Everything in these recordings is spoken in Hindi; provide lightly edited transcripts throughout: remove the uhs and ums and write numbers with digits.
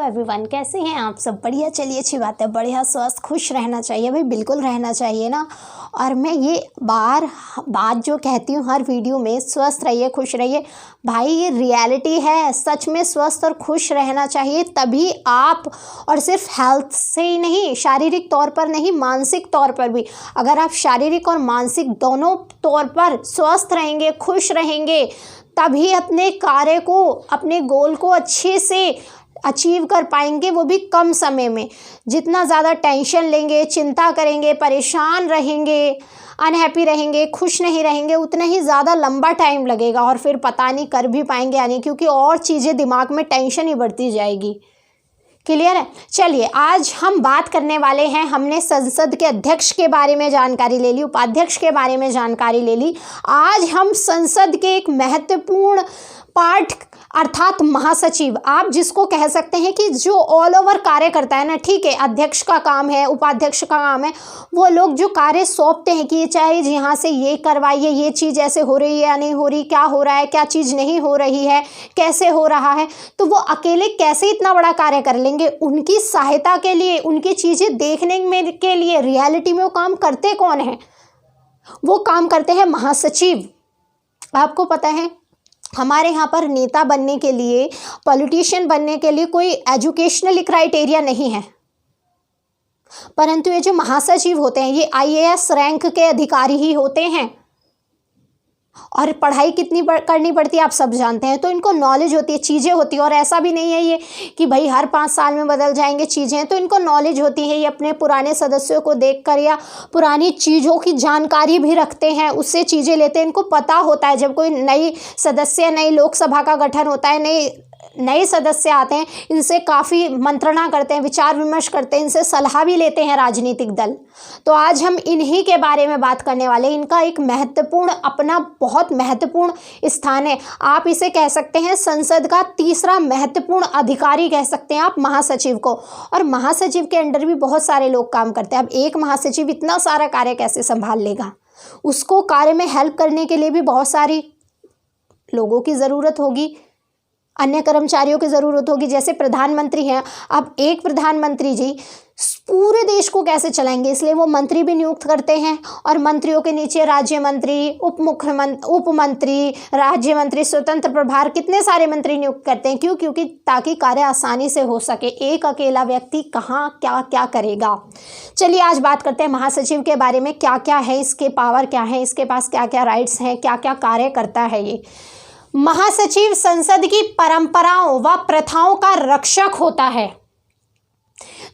एवरीवन, कैसे हैं आप सब? बढ़िया। चलिए, अच्छी बात है। बढ़िया स्वस्थ खुश रहना चाहिए भाई, बिल्कुल रहना चाहिए ना। और मैं ये बात जो कहती हूँ हर वीडियो में, स्वस्थ रहिए खुश रहिए भाई, ये रियलिटी है। सच में स्वस्थ और खुश रहना चाहिए, तभी आप, और सिर्फ हेल्थ से ही नहीं, शारीरिक तौर पर नहीं, मानसिक तौर पर भी। अगर आप शारीरिक और मानसिक दोनों तौर पर स्वस्थ रहेंगे, खुश रहेंगे, तभी अपने कार्य को, अपने गोल को अच्छे से अचीव कर पाएंगे, वो भी कम समय में। जितना ज़्यादा टेंशन लेंगे, चिंता करेंगे, परेशान रहेंगे, अनहैप्पी रहेंगे, खुश नहीं रहेंगे, उतना ही ज़्यादा लंबा टाइम लगेगा और फिर पता नहीं कर भी पाएंगे या नहीं, क्योंकि और चीज़ें दिमाग में टेंशन ही बढ़ती जाएगी। क्लियर है? चलिए, आज हम बात करने वाले हैं, हमने संसद के अध्यक्ष के बारे में जानकारी ले ली, उपाध्यक्ष के बारे में जानकारी ले ली। आज हम संसद के एक महत्वपूर्ण पार्ट अर्थात महासचिव, आप जिसको कह सकते हैं कि जो ऑल ओवर कार्य करता है ना, ठीक है, अध्यक्ष का काम है, उपाध्यक्ष का काम है, वो लोग जो कार्य सौंपते हैं कि ये चाहे यहाँ से ये करवाइए, ये चीज़ ऐसे हो रही है या नहीं हो रही, क्या हो रहा है, क्या चीज़ नहीं हो रही है, कैसे हो रहा है, तो वो अकेले कैसे इतना बड़ा कार्य कर लेंगे। उनकी सहायता के लिए, उनकी चीज़ें देखने में के लिए रियलिटी में वो काम करते कौन है? वो काम करते हैं महासचिव। आपको पता है, हमारे यहाँ पर नेता बनने के लिए, पॉलिटिशियन बनने के लिए कोई एजुकेशनल क्राइटेरिया नहीं है, परंतु ये जो महासचिव होते हैं, ये IAS रैंक के अधिकारी ही होते हैं। और पढ़ाई कितनी करनी पड़ती है आप सब जानते हैं, तो इनको नॉलेज होती है, चीज़ें होती है। और ऐसा भी नहीं है ये कि भाई हर 5 साल में बदल जाएंगे चीज़ें, तो इनको नॉलेज होती है। ये अपने पुराने सदस्यों को देखकर या पुरानी चीज़ों की जानकारी भी रखते हैं, उससे चीज़ें लेते हैं। इनको पता होता है जब कोई नई सदस्य, नई लोकसभा का गठन होता है, नए सदस्य आते हैं, इनसे काफ़ी मंत्रणा करते हैं, विचार विमर्श करते हैं, इनसे सलाह भी लेते हैं राजनीतिक दल। तो आज हम इन्हीं के बारे में बात करने वाले हैं। इनका एक महत्वपूर्ण, अपना बहुत महत्वपूर्ण स्थान है। आप इसे कह सकते हैं संसद का तीसरा महत्वपूर्ण अधिकारी कह सकते हैं आप महासचिव को। और महासचिव के अंडर भी बहुत सारे लोग काम करते हैं। अब एक महासचिव इतना सारा कार्य कैसे संभाल लेगा? उसको कार्य में हेल्प करने के लिए भी बहुत सारी लोगों की ज़रूरत होगी, अन्य कर्मचारियों की ज़रूरत होगी। जैसे प्रधानमंत्री हैं, अब एक प्रधानमंत्री जी पूरे देश को कैसे चलाएंगे, इसलिए वो मंत्री भी नियुक्त करते हैं। और मंत्रियों के नीचे राज्य मंत्री, उप मंत्री, राज्य मंत्री, स्वतंत्र प्रभार, कितने सारे मंत्री नियुक्त करते हैं। क्यों? क्योंकि ताकि कार्य आसानी से हो सके। एक अकेला व्यक्ति कहाँ क्या क्या करेगा। चलिए, आज बात करते हैं महासचिव के बारे में। क्या क्या है इसके पावर, क्या है इसके पास, क्या क्या राइट्स हैं, क्या क्या कार्य करता है ये महासचिव। संसद की परंपराओं व प्रथाओं का रक्षक होता है।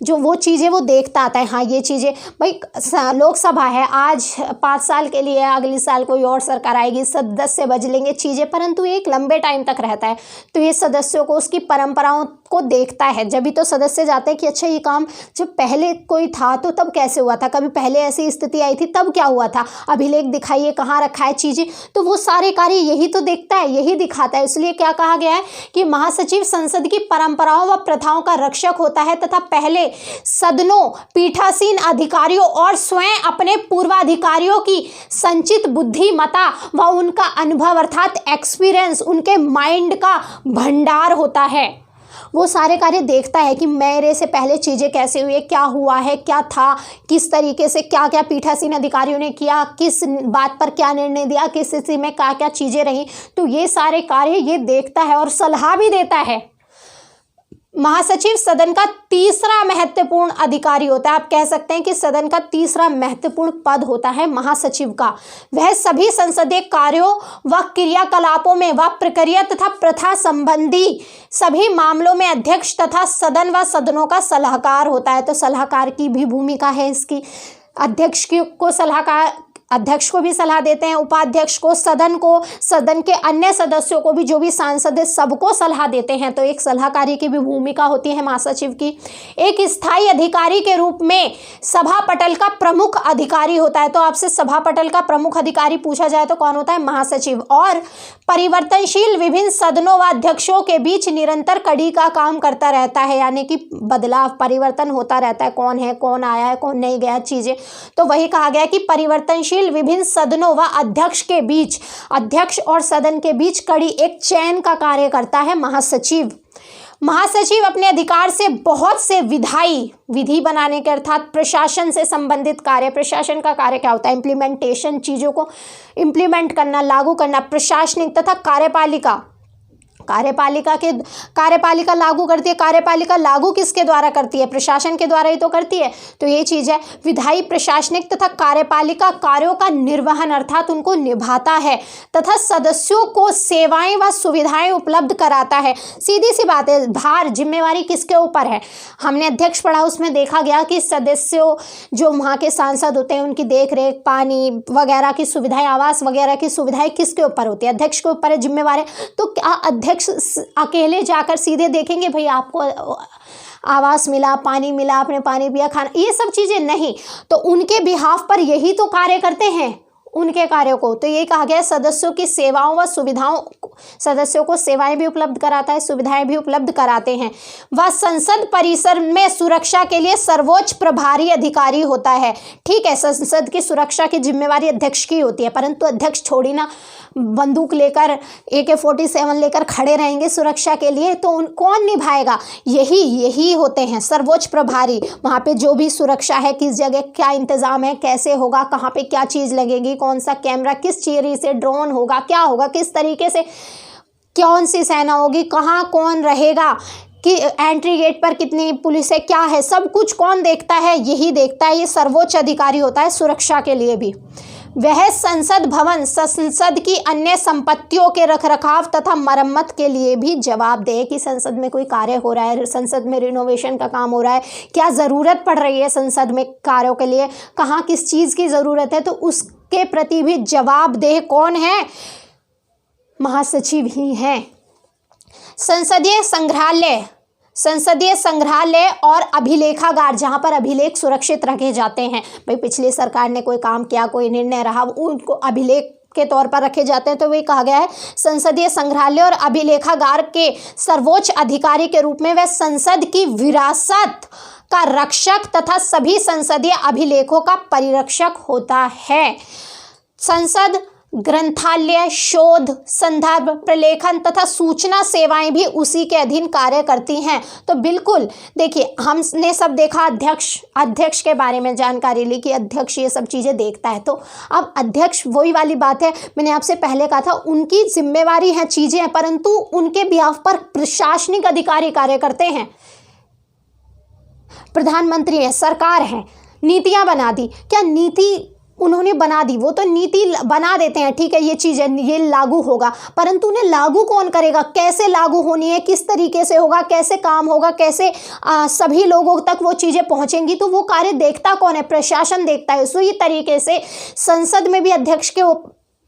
जो वो चीज़ें वो देखता आता है, हाँ ये चीज़ें, भाई लोकसभा है, आज 5 साल के लिए, अगले साल कोई और सरकार आएगी, सदस्य बदलेंगे चीज़ें, परंतु एक लंबे टाइम तक रहता है। तो ये सदस्यों को, उसकी परंपराओं को देखता है। जब भी तो सदस्य जाते हैं कि अच्छा ये काम जब पहले कोई था तो तब कैसे हुआ था, कभी पहले ऐसी स्थिति आई थी तब क्या हुआ था, अभिलेख दिखाइए, कहाँ रखा है चीज़ें। तो वो सारे कार्य यही तो देखता है, यही दिखाता है। इसलिए क्या कहा गया है कि महासचिव संसद की परंपराओं व प्रथाओं का रक्षक होता है तथा पहले सदनों, पीठासीन अधिकारियों और स्वयं अपने पूर्वाधिकारियों की संचित बुद्धिमत्ता व उनका अनुभव अर्थात एक्सपीरियंस, उनके माइंड का भंडार होता है। वो सारे कार्य देखता है कि मेरे से पहले चीज़ें कैसे हुई, क्या हुआ है, क्या था, किस तरीके से क्या क्या पीठासीन अधिकारियों ने किया, किस बात पर क्या निर्णय दिया, किस स्थिति में क्या क्या चीज़ें रही। तो ये सारे कार्य ये देखता है और सलाह भी देता है। महासचिव सदन का तीसरा महत्वपूर्ण अधिकारी होता है। आप कह सकते हैं कि सदन का तीसरा महत्वपूर्ण पद होता है महासचिव का। वह सभी संसदीय कार्यों व क्रियाकलापों में व प्रक्रिया तथा प्रथा संबंधी सभी मामलों में अध्यक्ष तथा सदन व सदनों का सलाहकार होता है। तो सलाहकार की भी भूमिका है इसकी। अध्यक्ष को सलाहकार, अध्यक्ष को भी सलाह देते हैं, उपाध्यक्ष को, सदन को, सदन के अन्य सदस्यों को भी, जो भी सांसद है सबको सलाह देते हैं। तो एक सलाहकारी की भी भूमिका होती है महासचिव की। एक स्थायी अधिकारी के रूप में सभापटल का प्रमुख अधिकारी होता है। तो आपसे सभापटल का प्रमुख अधिकारी पूछा जाए तो कौन होता है? महासचिव। और परिवर्तनशील विभिन्न सदनों व अध्यक्षों के बीच निरंतर कड़ी का काम करता रहता है, यानी कि बदलाव, परिवर्तन होता रहता है, कौन है, कौन आया है, कौन नहीं गया चीज़ें। तो वही कहा गया कि परिवर्तनशील विभिन्न सदनों व अध्यक्ष के बीच, अध्यक्ष और सदन के बीच कड़ी, एक चैन का कार्य करता है महासचिव। महासचिव अपने अधिकार से बहुत से विधि बनाने के अर्थात प्रशासन से संबंधित कार्य, प्रशासन का कार्य क्या होता है, इम्प्लीमेंटेशन, चीज़ों को इम्प्लीमेंट करना, लागू करना, प्रशासनिक तथा कार्यपालिका लागू करती है। कार्यपालिका लागू किसके द्वारा करती है, प्रशासन के द्वारा ही तो करती है। तो ये चीज़ है, विधायी, प्रशासनिक तथा कार्यपालिका कार्यों का निर्वहन अर्थात उनको निभाता है तथा सदस्यों को सेवाएं व सुविधाएं उपलब्ध कराता है। सीधी सी बात है, भार जिम्मेवारी किसके ऊपर है। हमने अध्यक्ष पढ़ा, उसमें देखा गया कि सदस्यों जो वहाँ के सांसद होते हैं उनकी देख रेख, पानी वगैरह की सुविधाएं, आवास वगैरह की सुविधाएं किसके ऊपर होती है, अध्यक्ष के ऊपर है जिम्मेवार है। तो क्या अध्यक्ष अकेले जाकर सीधे देखेंगे भाई आपको आवास मिला, पानी मिला, आपने पानी पिया, खाना, ये सब चीज़ें नहीं। तो उनके बिहाफ पर यही तो कार्य करते हैं, उनके कार्यों को। तो ये कहा गया सदस्यों की सेवाओं व सुविधाओं, सदस्यों को सेवाएं भी उपलब्ध कराता है, सुविधाएं भी उपलब्ध कराते हैं। वह संसद परिसर में सुरक्षा के लिए सर्वोच्च प्रभारी अधिकारी होता है। ठीक है, संसद की सुरक्षा की जिम्मेवारी अध्यक्ष की होती है, परंतु अध्यक्ष थोड़ी ना बंदूक लेकर AK-47 लेकर खड़े रहेंगे सुरक्षा के लिए। तो कौन निभाएगा, यही होते हैं सर्वोच्च प्रभारी। वहाँ पे जो भी सुरक्षा है, किस जगह क्या इंतज़ाम है, कैसे होगा, कहाँ पे क्या चीज़ लगेगी, कौन सा कैमरा, किस चीज़ से ड्रोन होगा, क्या होगा, किस तरीके से कौन सी सेना होगी, कहाँ कौन रहेगा, कि एंट्री गेट पर कितनी पुलिस है, क्या है, सब कुछ कौन देखता है, यही देखता है। ये सर्वोच्च अधिकारी होता है सुरक्षा के लिए भी। वह संसद भवन, संसद की अन्य संपत्तियों के रखरखाव तथा मरम्मत के लिए भी जवाबदेह कि संसद में कोई कार्य हो रहा है, संसद में रिनोवेशन का काम हो रहा है, क्या ज़रूरत पड़ रही है संसद में कार्यों के लिए, कहाँ किस चीज़ की ज़रूरत है, तो उसके प्रति भी जवाबदेह कौन है, महासचिव ही हैं। संसदीय संग्रहालय और अभिलेखागार, जहाँ पर अभिलेख सुरक्षित रखे जाते हैं। भाई पिछली सरकार ने कोई काम किया, कोई निर्णय रहा, उनको अभिलेख के तौर पर रखे जाते हैं। तो वही कहा गया है संसदीय संग्रहालय और अभिलेखागार के सर्वोच्च अधिकारी के रूप में वह संसद की विरासत का रक्षक तथा सभी संसदीय अभिलेखों का परिरक्षक होता है। संसद ग्रंथालय, शोध, संदर्भ, प्रलेखन तथा सूचना सेवाएं भी उसी के अधीन कार्य करती हैं। तो बिल्कुल देखिए, हमने सब देखा, अध्यक्ष के बारे में जानकारी ली कि अध्यक्ष ये सब चीज़ें देखता है। तो अब अध्यक्ष, वही वाली बात है, मैंने आपसे पहले कहा था, उनकी जिम्मेवारी है चीज़ें हैं, परंतु उनके बिहाफ पर प्रशासनिक अधिकारी कार्य करते हैं। प्रधानमंत्री है, सरकार है, नीतियाँ बना दी, क्या नीति उन्होंने बना दी, वो तो नीति बना देते हैं, ठीक है, ये चीज़ है, ये लागू होगा, परंतु उन्हें लागू कौन करेगा, कैसे लागू होनी है, किस तरीके से होगा, कैसे काम होगा, कैसे सभी लोगों तक वो चीज़ें पहुंचेंगी, तो वो कार्य देखता कौन है, प्रशासन देखता है। उसी तरीके से संसद में भी अध्यक्ष के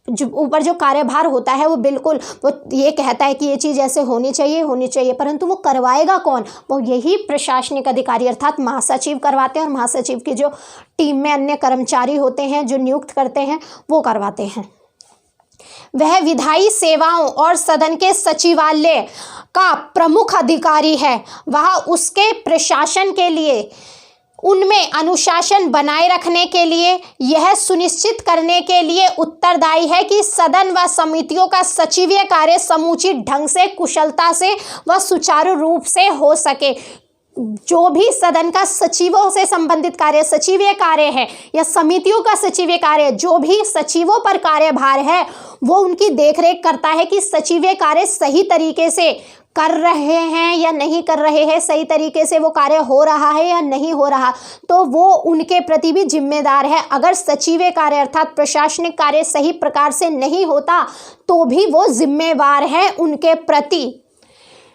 ऊपर जो कार्यभार होता है, वो बिल्कुल वो ये कहता है कि ये चीज़ ऐसे होनी चाहिए, परंतु वो करवाएगा कौन, वो यही प्रशासनिक अधिकारी अर्थात महासचिव करवाते हैं। और महासचिव की जो टीम में अन्य कर्मचारी होते हैं जो नियुक्त करते हैं, वो करवाते हैं। वह विधायी सेवाओं और सदन के सचिवालय का प्रमुख अधिकारी है। वह उसके प्रशासन के लिए, उनमें अनुशासन बनाए रखने के लिए, यह सुनिश्चित करने के लिए उत्तरदायी है कि सदन व समितियों का सचिवीय कार्य समुचित ढंग से, कुशलता से व सुचारू रूप से हो सके। जो भी सदन का सचिवों से संबंधित कार्य, सचिवीय कार्य है या समितियों का सचिवीय कार्य, जो भी सचिवों पर कार्यभार है, वो उनकी देखरेख करता है कि सचिवीय कार्य सही तरीके से कर रहे हैं या नहीं कर रहे हैं, सही तरीके से वो कार्य हो रहा है या नहीं हो रहा, तो वो उनके प्रति भी जिम्मेदार है। अगर सचिवीय कार्य अर्थात प्रशासनिक कार्य सही प्रकार से नहीं होता, तो भी वो जिम्मेवार है उनके प्रति।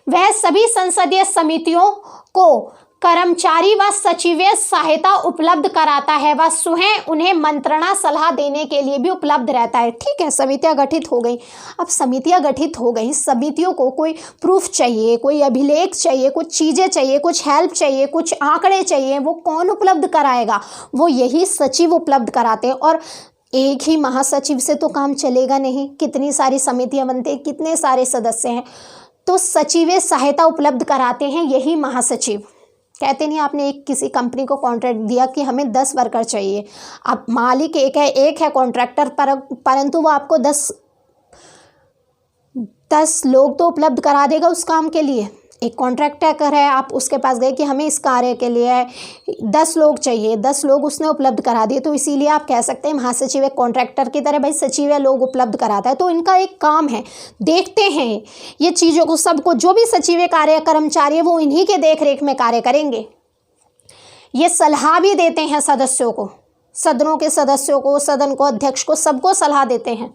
वह सभी संसदीय समितियों को कर्मचारी व सचिवीय सहायता उपलब्ध कराता है। वह स्वयं उन्हें मंत्रणा सलाह देने के लिए भी उपलब्ध रहता है। ठीक है, समितियां गठित हो गई। अब समितियां गठित हो गई, समितियों को कोई प्रूफ चाहिए, कोई अभिलेख चाहिए, कुछ चीज़ें चाहिए, कुछ हेल्प चाहिए, कुछ आंकड़े चाहिए, वो कौन उपलब्ध कराएगा, वो यही सचिव उपलब्ध कराते हैं। और एक ही महासचिव से तो काम चलेगा नहीं, कितनी सारी समितियाँ बनती हैं, कितने सारे सदस्य हैं, तो सचिवीय सहायता उपलब्ध कराते हैं यही महासचिव। कहते नहीं, आपने किसी कंपनी को कॉन्ट्रैक्ट दिया कि हमें 10 वर्कर चाहिए, अब मालिक एक है कॉन्ट्रैक्टर, परंतु वो आपको 10 लोग तो उपलब्ध करा देगा उस काम के लिए, एक कॉन्ट्रैक्टर है, आप उसके पास गए कि हमें इस कार्य के लिए 10 लोग चाहिए, 10 लोग उसने उपलब्ध करा दिए, तो इसीलिए आप कह सकते हैं महासचिव एक कॉन्ट्रैक्टर की तरह, भाई सचिव या लोग उपलब्ध कराता है, तो इनका एक काम है, देखते हैं ये चीज़ों को, सबको, जो भी सचिव कार्य कर्मचारी है वो इन्हीं के देख रेख में कार्य करेंगे। ये सलाह भी देते हैं सदस्यों को, सदनों के सदस्यों को, सदन को, अध्यक्ष को, सबको सलाह देते हैं।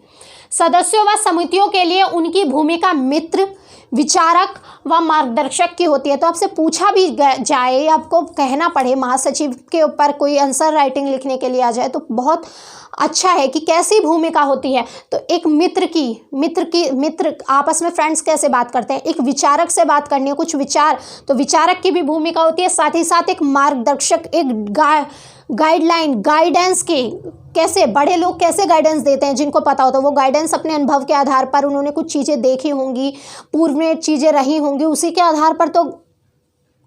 सदस्यों व समितियों के लिए उनकी भूमिका मित्र, विचारक व मार्गदर्शक की होती है। तो आपसे पूछा भी जाए, आपको कहना पड़े, महासचिव के ऊपर कोई आंसर राइटिंग लिखने के लिए आ जाए, तो बहुत अच्छा है कि कैसी भूमिका होती है। तो एक मित्र आपस में फ्रेंड्स कैसे बात करते हैं, एक विचारक से बात करनी है, कुछ विचार, तो विचारक की भी भूमिका होती है। साथ ही साथ एक मार्गदर्शक, एक गाइडेंस की, कैसे बड़े लोग कैसे गाइडेंस देते हैं, जिनको पता होता है, वो गाइडेंस अपने अनुभव के आधार पर, उन्होंने कुछ चीज़ें देखी होंगी, पूर्व में चीज़ें रही होंगी, उसी के आधार पर तो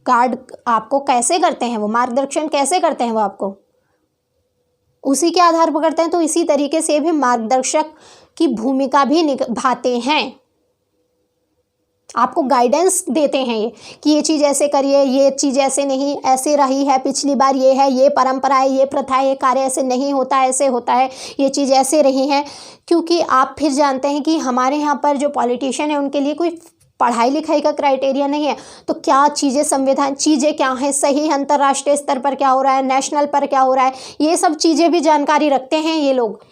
गार्ड आपको कैसे करते हैं, वो मार्गदर्शन कैसे करते हैं, वो आपको उसी के आधार पर करते हैं। तो इसी तरीके से भी मार्गदर्शक की भूमिका भी निभाते हैं, आपको गाइडेंस देते हैं ये कि ये चीज़ ऐसे करिए, ये चीज़ ऐसे नहीं, ऐसे रही है पिछली बार, ये है, ये परंपरा है, ये प्रथा है, ये कार्य ऐसे नहीं होता है, ऐसे होता है, ये चीज़ ऐसे रही है। क्योंकि आप फिर जानते हैं कि हमारे यहाँ पर जो पॉलिटिशियन है उनके लिए कोई पढ़ाई लिखाई का क्राइटेरिया नहीं है, तो क्या चीज़ें, संविधान चीज़ें क्या हैं, सही अंतर्राष्ट्रीय स्तर पर क्या हो रहा है, नेशनल पर क्या हो रहा है, ये सब चीज़ें भी जानकारी रखते हैं ये लोग।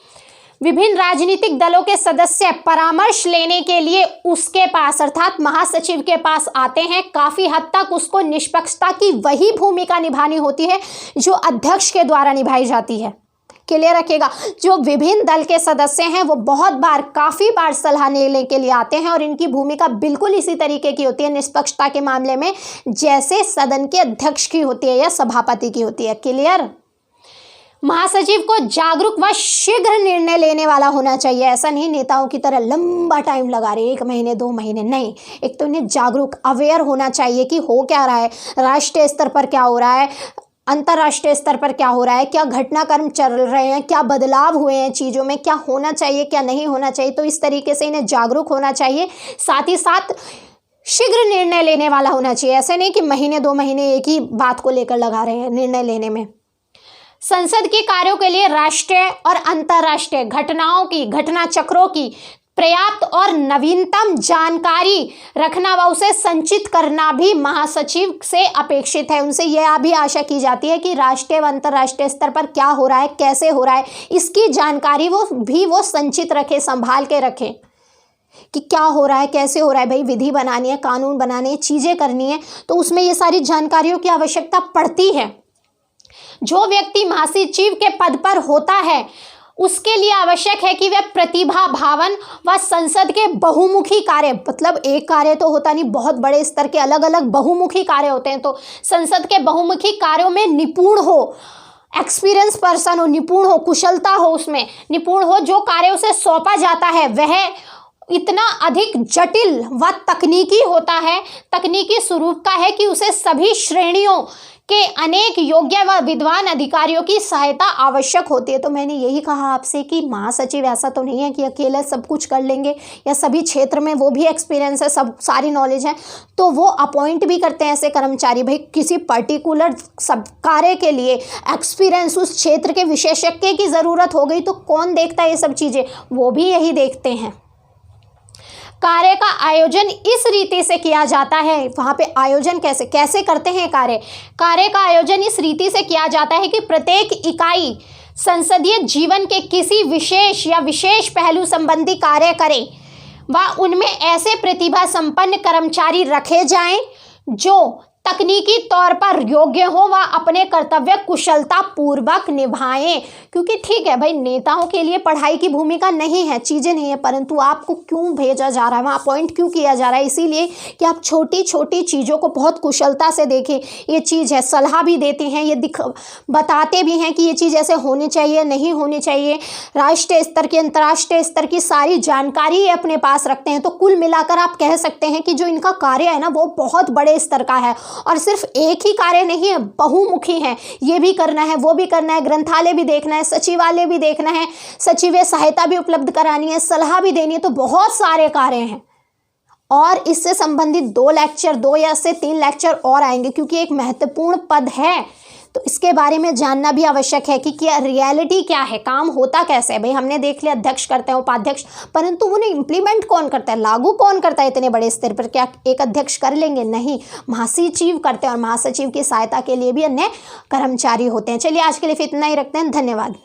विभिन्न राजनीतिक दलों के सदस्य परामर्श लेने के लिए उसके पास अर्थात महासचिव के पास आते हैं। काफ़ी हद तक उसको निष्पक्षता की वही भूमिका निभानी होती है जो अध्यक्ष के द्वारा निभाई जाती है। क्लियर रखिएगा, जो विभिन्न दल के सदस्य हैं वो काफ़ी बार सलाह लेने के लिए आते हैं और इनकी भूमिका बिल्कुल इसी तरीके की होती है निष्पक्षता के मामले में जैसे सदन के अध्यक्ष की होती है या सभापति की होती है। क्लियर। महासचिव को जागरूक व शीघ्र निर्णय लेने वाला होना चाहिए। ऐसा नहीं नेताओं की तरह लंबा टाइम लगा रहे, 1 महीने 2 महीने नहीं। एक तो इन्हें जागरूक, अवेयर होना चाहिए कि हो क्या रहा है, राष्ट्रीय स्तर पर क्या हो रहा है, अंतर्राष्ट्रीय स्तर पर क्या हो रहा है, क्या घटनाक्रम चल रहे हैं, क्या बदलाव हुए हैं चीज़ों में, क्या होना चाहिए, क्या नहीं होना चाहिए। तो इस तरीके से इन्हें जागरूक होना चाहिए, साथ ही साथ शीघ्र निर्णय लेने वाला होना चाहिए। ऐसे नहीं कि महीने 2 महीने एक ही बात को लेकर लगा रहे हैं निर्णय लेने में। संसद के कार्यों के लिए राष्ट्रीय और अंतर्राष्ट्रीय घटना चक्रों की पर्याप्त और नवीनतम जानकारी रखना व उसे संचित करना भी महासचिव से अपेक्षित है। उनसे यह भी आशा की जाती है कि राष्ट्रीय व अंतर्राष्ट्रीय स्तर पर क्या हो रहा है, कैसे हो रहा है, इसकी जानकारी वो संचित रखे, संभाल के रखे कि क्या हो रहा है, कैसे हो रहा है। भाई विधि बनानी है, कानून बनाने, चीज़ें करनी है, तो उसमें ये सारी जानकारियों की आवश्यकता पड़ती है। जो व्यक्ति महासचिव के पद पर होता है उसके लिए आवश्यक है कि वह प्रतिभा भावन व संसद के बहुमुखी कार्य, मतलब एक कार्य तो होता नहीं, बहुत बड़े स्तर के अलग अलग बहुमुखी कार्य होते हैं, तो संसद के बहुमुखी कार्यों में निपुण हो, एक्सपीरियंस पर्सन हो, निपुण हो, कुशलता हो, उसमें निपुण हो। जो कार्य उसे सौंपा जाता है वह इतना अधिक जटिल व तकनीकी होता है, तकनीकी स्वरूप का है कि उसे सभी श्रेणियों के अनेक योग्य व विद्वान अधिकारियों की सहायता आवश्यक होती है। तो मैंने यही कहा आपसे कि महासचिव ऐसा तो नहीं है कि अकेले सब कुछ कर लेंगे या सभी क्षेत्र में वो भी एक्सपीरियंस है, सब सारी नॉलेज है, तो वो अपॉइंट भी करते हैं ऐसे कर्मचारी। भाई किसी पर्टिकुलर सब कार्य के लिए एक्सपीरियंस, उस क्षेत्र के विशेषज्ञ की ज़रूरत हो गई तो कौन देखता है ये सब चीज़ें, वो भी यही देखते हैं। कार्य का आयोजन इस रीति से किया जाता है, वहाँ पे आयोजन कैसे करते हैं कार्य का आयोजन इस रीति से किया जाता है कि प्रत्येक इकाई संसदीय जीवन के किसी विशेष पहलू संबंधी कार्य करे व उनमें ऐसे प्रतिभा संपन्न कर्मचारी रखे जाएं जो तकनीकी तौर पर योग्य हो व अपने कर्तव्य कुशलता पूर्वक निभाएं। क्योंकि ठीक है भाई, नेताओं के लिए पढ़ाई की भूमिका नहीं है, चीज़ें नहीं है, परंतु आपको क्यों भेजा जा रहा है, वहाँ अपॉइंट क्यों किया जा रहा है, इसीलिए कि आप छोटी छोटी चीज़ों को बहुत कुशलता से देखें। ये चीज़ है, सलाह भी देते हैं, ये बताते भी हैं कि ये चीज़ ऐसे होनी चाहिए, नहीं होनी चाहिए। राष्ट्रीय स्तर की, अंतर्राष्ट्रीय स्तर की सारी जानकारी ये अपने पास रखते हैं। तो कुल मिलाकर आप कह सकते हैं कि जो इनका कार्य है ना वो बहुत बड़े स्तर का है और सिर्फ एक ही कार्य नहीं है, बहुमुखी है। ये भी करना है, वो भी करना है, ग्रंथालय भी देखना है, सचिवालय भी देखना है, सचिवीय सहायता भी उपलब्ध करानी है, सलाह भी देनी है, तो बहुत सारे कार्य हैं। और इससे संबंधित 2 लेक्चर, 2 या से 3 लेक्चर और आएंगे, क्योंकि एक महत्वपूर्ण पद है तो इसके बारे में जानना भी आवश्यक है कि क्या रियलिटी क्या है, काम होता कैसे है। भाई हमने देख लिया अध्यक्ष करते हैं, उपाध्यक्ष, परंतु उन्हें इम्प्लीमेंट कौन करता है, लागू कौन करता है इतने बड़े स्तर पर। क्या एक अध्यक्ष कर लेंगे? नहीं, महासचिव करते हैं और महासचिव की सहायता के लिए भी अन्य कर्मचारी होते हैं। चलिए आज के लिए इतना ही रखते हैं, धन्यवाद।